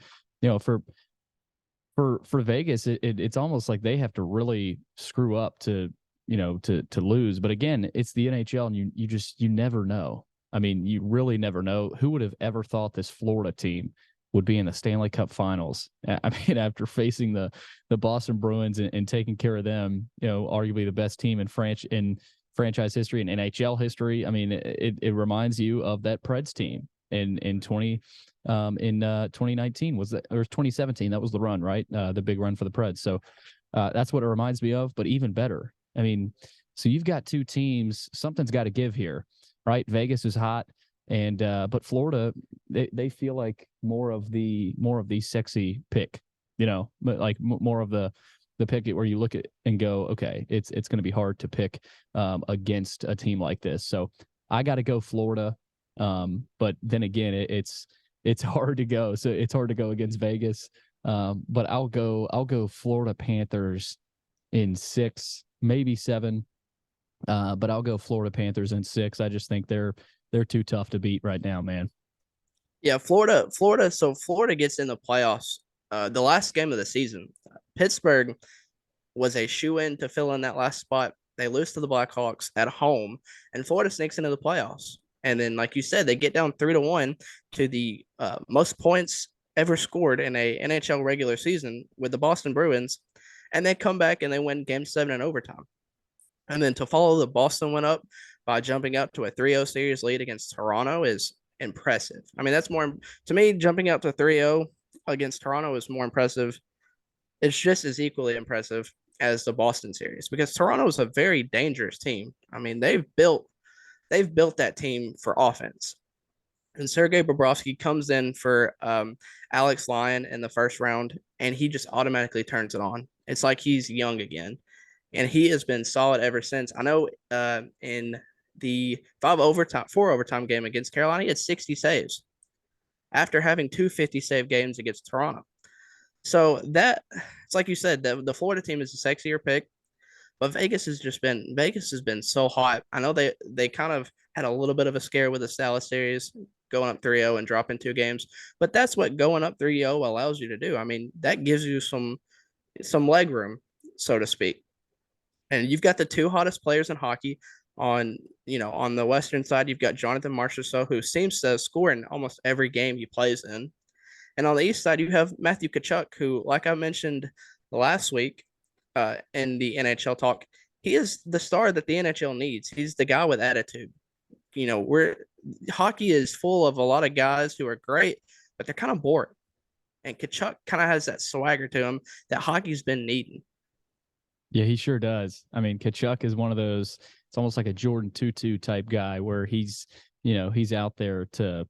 for Vegas, it's almost like they have to really screw up to lose. But again, it's the NHL, and you never know. I mean, you really never know. Who would have ever thought this Florida team would be in the Stanley Cup Finals? I mean, after facing the Boston Bruins and taking care of them, arguably the best team in franchise history and NHL history. I mean, it reminds you of that Preds team in 2019 was that, or 2017? That was the run, right? The big run for the Preds. So that's what it reminds me of. But even better, I mean, so you've got two teams. Something's got to give here, right? Vegas is hot. And but Florida, they feel like more of the sexy pick, but like more of the pick where you look at and go, okay, it's going to be hard to pick against a team like this. So I got to go Florida, but then again, it's hard to go. So it's hard to go against Vegas, but I'll go Florida Panthers in 6, maybe 7, but I'll go Florida Panthers in 6. I just think they're too tough to beat right now, man. Yeah, Florida. So Florida gets in the playoffs. The last game of the season, Pittsburgh was a shoe-in to fill in that last spot. They lose to the Blackhawks at home, and Florida sneaks into the playoffs. And then, like you said, they get down 3-1 to the most points ever scored in a NHL regular season with the Boston Bruins, and they come back and they win Game 7 in overtime. And then to follow the Boston went up by jumping out to a 3-0 series lead against Toronto is impressive. I mean, that's more to me, jumping out to 3-0 against Toronto is more impressive. It's just as equally impressive as the Boston series because Toronto is a very dangerous team. I mean, they've built that team for offense. And Sergei Bobrovsky comes in for Alex Lyon in the first round, and he just automatically turns it on. It's like he's young again, and he has been solid ever since. I know in the 4 overtime game against Carolina, he had 60 saves after having 250 save games against Toronto. So that it's like you said, the Florida team is a sexier pick, but Vegas has been so hot. I know they kind of had a little bit of a scare with the Dallas series going up 3-0 and dropping 2 games, but that's what going up 3-0 allows you to do. I mean, that gives you some leg room, so to speak. And you've got the two hottest players in hockey on the Western side. You've got Jonathan Marchessault, who seems to score in almost every game he plays in. And on the East side, you have Matthew Tkachuk, who, like I mentioned last week in the NHL talk, he is the star that the NHL needs. He's the guy with attitude. Hockey is full of a lot of guys who are great, but they're kind of bored. And Tkachuk kind of has that swagger to him that hockey's been needing. Yeah, he sure does. I mean, Kachuk is one of those, it's almost like a Jordan Tutu type guy where he's out there to,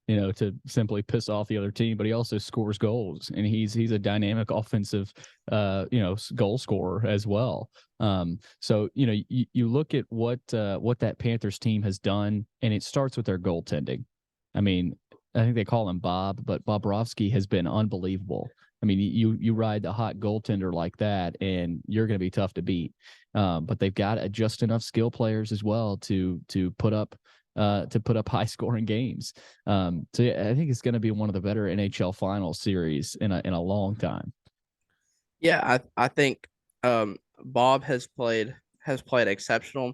to simply piss off the other team, but he also scores goals, and he's a dynamic offensive, goal scorer as well. So, you look at what that Panthers team has done, and it starts with their goaltending. I mean, I think they call him Bob, but Bobrovsky has been unbelievable. I mean, you ride a hot goaltender like that, and you're going to be tough to beat. But they've got just enough skill players as well to put up to put up high scoring games. So yeah, I think it's going to be one of the better NHL final series in a long time. Yeah, I think Bob has played exceptional.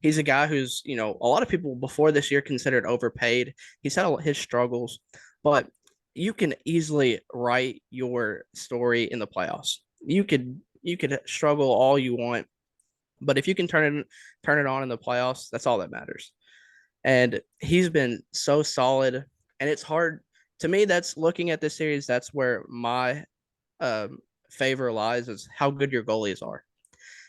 He's a guy who's, a lot of people before this year considered overpaid. He's had his struggles, but you can easily write your story in the playoffs. You could struggle all you want, but if you can turn it on in the playoffs, that's all that matters. And he's been so solid, and it's hard to me. That's looking at this series. That's where my um, favor lies is how good your goalies are.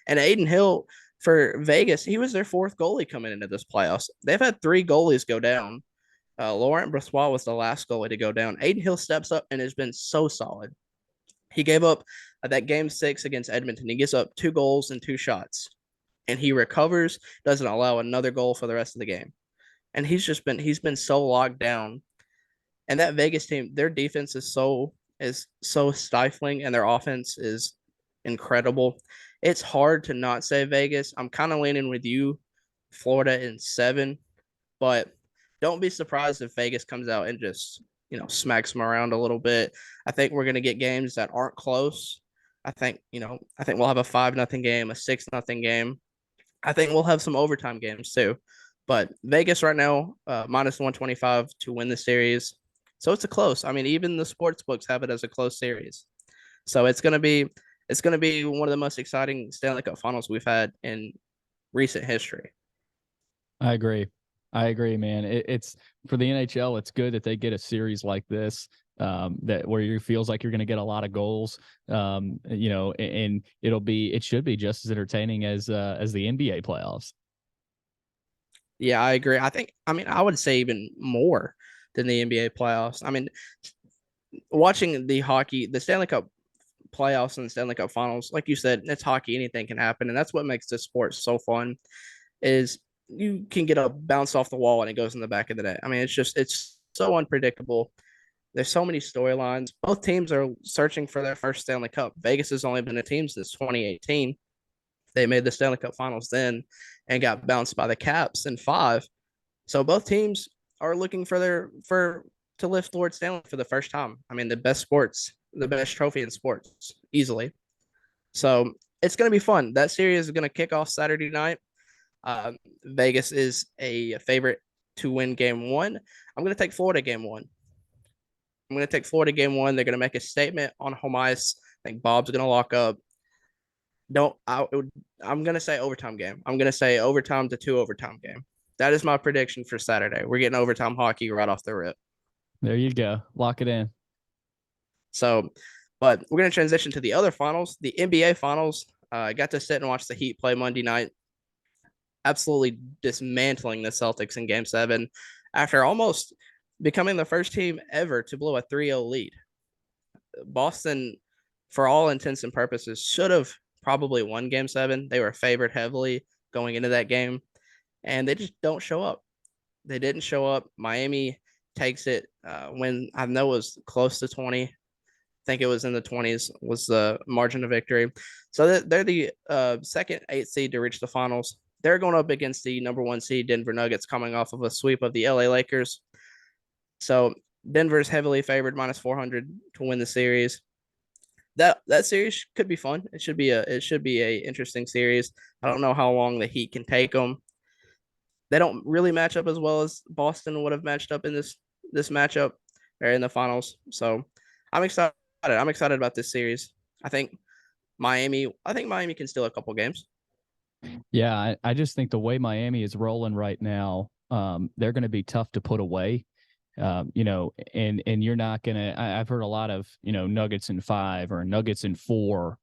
And Aiden Hill for Vegas, he was their fourth goalie coming into this playoffs. They've had three goalies go down. Laurent Brossoit was the last goalie to go down. Aiden Hill steps up and has been so solid. He gave up that game 6 against Edmonton. He gives up 2 goals and 2 shots, and he recovers, doesn't allow another goal for the rest of the game. And he's been so locked down. And that Vegas team, their defense is so stifling, and their offense is incredible. It's hard to not say Vegas. I'm kind of leaning with you, Florida in 7, but don't be surprised if Vegas comes out and just smacks them around a little bit. I think we're gonna get games that aren't close. I think we'll have a 5-0 game, a 6-0 game. I think we'll have some overtime games too. But Vegas right now, -125 to win the series. So it's a close. I mean, even the sports books have it as a close series. So it's gonna be one of the most exciting Stanley Cup finals we've had in recent history. I agree. I agree, man. It's for the NHL. It's good that they get a series like this, that where you feels like you're going to get a lot of goals. And it should be just as entertaining as the NBA playoffs. Yeah, I agree. I would say even more than the NBA playoffs. I mean, watching the Stanley Cup playoffs and the Stanley Cup finals, like you said, it's hockey. Anything can happen, and that's what makes this sport so fun. Is you can get a bounce off the wall and it goes in the back of the net. I mean, it's so unpredictable. There's so many storylines. Both teams are searching for their first Stanley Cup. Vegas has only been a team since 2018. They made the Stanley Cup Finals then and got bounced by the Caps in 5. So both teams are looking for to lift Lord Stanley for the first time. I mean, the best trophy in sports, easily. So it's going to be fun. That series is going to kick off Saturday night. Vegas is a favorite to win game 1. I'm going to take Florida game 1. I'm going to take Florida game 1. They're going to make a statement on home ice. I think Bob's going to lock up. Don't I? I'm going to say overtime game. I'm going to say overtime to 2 overtime game. That is my prediction for Saturday. We're getting overtime hockey right off the rip. There you go. Lock it in. So, but we're going to transition to the other finals, the NBA finals. I got to sit and watch the Heat play Monday night, absolutely dismantling the Celtics in game 7 after almost becoming the first team ever to blow a 3-0 lead. Boston, for all intents and purposes, should have probably won game 7. They were favored heavily going into that game, and they just don't show up. They didn't show up. Miami takes it when I know it was close to 20. I think it was in the 20s was the margin of victory. So they're the second 8th seed to reach the finals. They're going up against the number 1 seed Denver Nuggets coming off of a sweep of the LA Lakers. So Denver's heavily favored -400 to win the series. That series could be fun. It should be a interesting series. I don't know how long the Heat can take them. They don't really match up as well as Boston would have matched up in this matchup or in the finals. So I'm excited. I'm excited about this series. I think Miami can steal a couple games. Yeah, I just think the way Miami is rolling right now, they're going to be tough to put away. And you're not gonna. I've heard a lot of Nuggets in 5 or Nuggets in 4.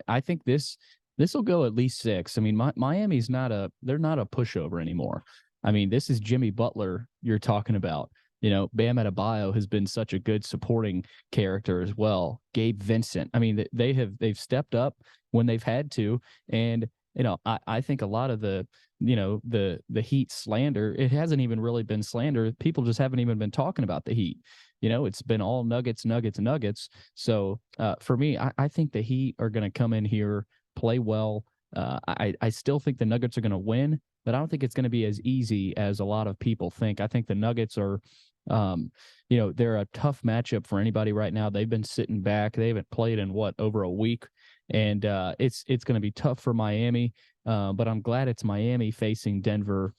I think this will go at least 6. I mean, Miami's they're not a pushover anymore. I mean, this is Jimmy Butler you're talking about. Bam Adebayo has been such a good supporting character as well. Gabe Vincent. I mean, they've stepped up when they've had to, and I think a lot of the Heat slander, it hasn't even really been slander. People just haven't even been talking about the Heat. It's been all Nuggets. So for me, I think the Heat are going to come in here, play well. I still think the Nuggets are going to win, but I don't think it's going to be as easy as a lot of people think. I think the Nuggets are, they're a tough matchup for anybody right now. They've been sitting back. They haven't played in over a week, and it's going to be tough for Miami. But I'm glad it's Miami facing Denver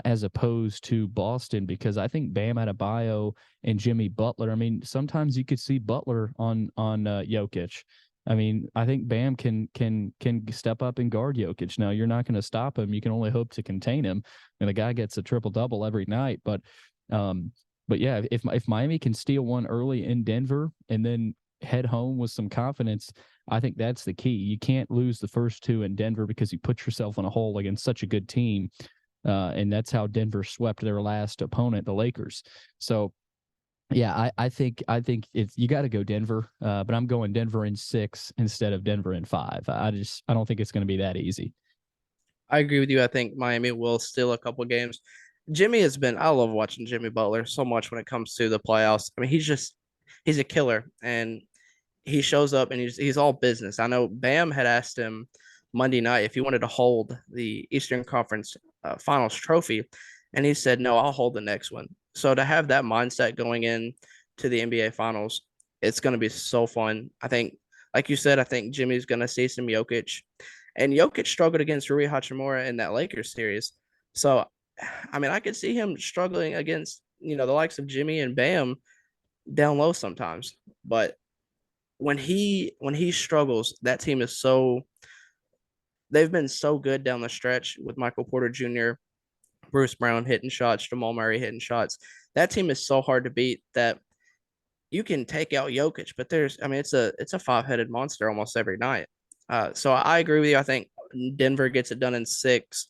as opposed to Boston, because I think Bam Adebayo and Jimmy Butler. I mean, sometimes you could see Butler on Jokic. I mean, I think Bam can step up and guard Jokic. Now, you're not going to stop him. You can only hope to contain him. And the guy gets a triple double every night. But yeah, if Miami can steal one early in Denver and then head home with some confidence, I think that's the key. You can't lose the first two in Denver because you put yourself in a hole against such a good team. And that's how Denver swept their last opponent, the Lakers. So, yeah, I think it's, you got to go Denver, but I'm going Denver in 6 instead of Denver in 5. I don't think it's going to be that easy. I agree with you. I think Miami will steal a couple games. I love watching Jimmy Butler so much when it comes to the playoffs. I mean, he's a killer, and he shows up and he's all business. I know Bam had asked him Monday night if he wanted to hold the Eastern Conference Finals trophy, and he said, "No, I'll hold the next one." So to have that mindset going in to the NBA Finals, it's going to be so fun. I think, like you said, I think Jimmy's going to see some Jokic, and Jokic struggled against Rui Hachimura in that Lakers series. So, I mean, I could see him struggling against the likes of Jimmy and Bam down low sometimes, but when he struggles, that team is so they've been so good down the stretch with Michael Porter Jr., Bruce Brown hitting shots, Jamal Murray hitting shots. That team is so hard to beat that you can take out Jokic, but it's a five-headed monster almost every night. So I agree with you. I think Denver gets it done in 6.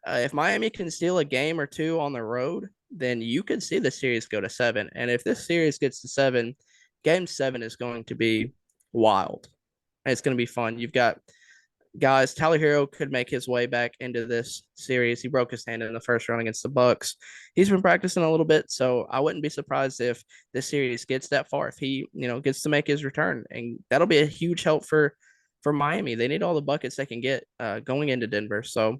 If Miami can steal a game or two on the road, then you could see the series go to 7. And if this series gets to 7, Game 7 is going to be wild. And it's going to be fun. You've got guys. Tyler Hero could make his way back into this series. He broke his hand in the first round against the Bucks. He's been practicing a little bit, so I wouldn't be surprised if this series gets that far. If he, gets to make his return, and that'll be a huge help for Miami. They need all the buckets they can get going into Denver. So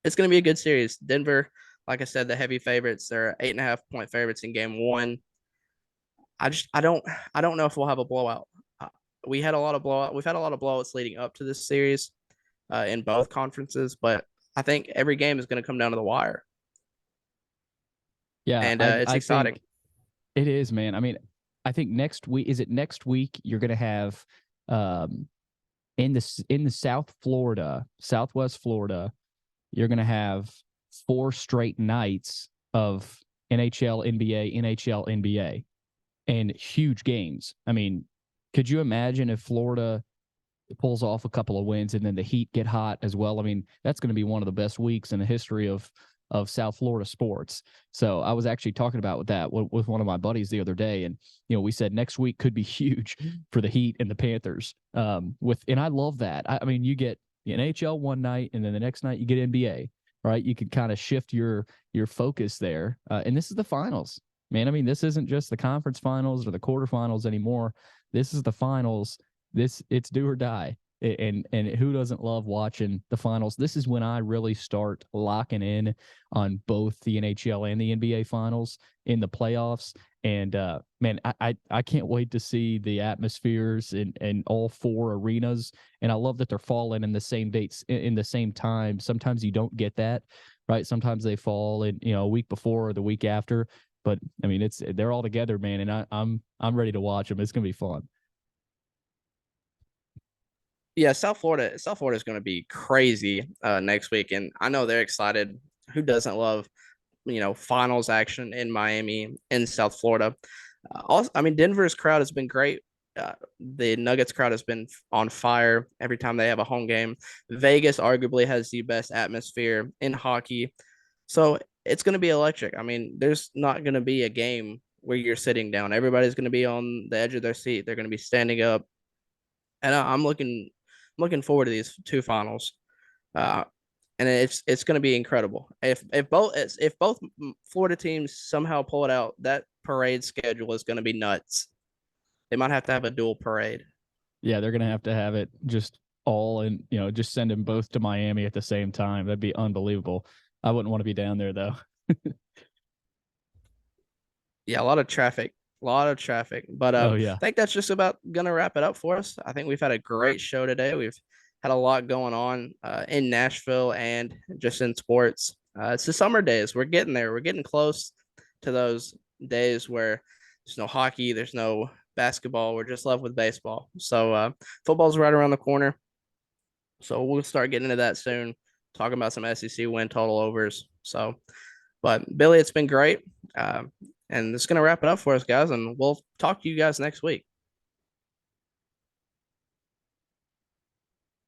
it's going to be a good series. Denver, like I said, the heavy favorites. They're 8.5-point favorites in Game 1. I don't know if we'll have a blowout. We had a lot of blowout. We've had a lot of blowouts leading up to this series in both conferences, but I think every game is going to come down to the wire, Yeah, and I it's I exciting. think it is, man. I mean, I think next week, is it next week you're going to have um in the Southwest Florida, you're going to have 4 straight nights of NHL, NBA, NHL, NBA, and huge games. I mean, could you imagine if Florida pulls off a couple of wins and then the Heat get hot as well? I mean, that's going to be one of the best weeks in the history of South Florida sports. So I was actually talking about that with one of my buddies the other day, and we said next week could be huge for the Heat and the Panthers. And I love that. I mean, you get the NHL one night, and then the next night you get NBA. Right? You could kind of shift your focus there, and this is the finals, man. I mean, this isn't just the conference finals or the quarterfinals anymore. This is the finals. It's do or die. And who doesn't love watching the finals? This is when I really start locking in on both the NHL and the NBA finals in the playoffs. And man, I can't wait to see the atmospheres in all 4 arenas. And I love that they're falling in the same dates in the same time. Sometimes you don't get that, right? Sometimes they fall in a week before or the week after. But I mean, they're all together, man. And I'm ready to watch them. It's gonna be fun. Yeah, South Florida is going to be crazy next week, and I know they're excited. Who doesn't love finals action in Miami in South Florida? Also, I mean, Denver's crowd has been great. The Nuggets crowd has been on fire every time they have a home game. Vegas arguably has the best atmosphere in hockey, so it's going to be electric. I mean, there's not going to be a game where you're sitting down. Everybody's going to be on the edge of their seat. They're going to be standing up, and I'm looking forward to these 2 finals. Uh, and it's going to be incredible. If both Florida teams somehow pull it out, that parade schedule is going to be nuts. They might have to have a dual parade. Yeah, they're gonna have to have it just all and just send them both to Miami at the same time. That'd be unbelievable. I wouldn't want to be down there though. Yeah, a lot of traffic, a lot of traffic. But Oh I yeah. think that's just about gonna wrap it up for us. I think we've had a great show today. We've had a lot going on in Nashville and just in sports. It's the summer days. We're getting there. We're getting close to those days where there's no hockey, there's no basketball. We're just left with baseball. So football's right around the corner. So we'll start getting into that soon. Talking about some SEC win total overs. So, but Billy, it's been great. And it's going to wrap it up for us, guys. And we'll talk to you guys next week.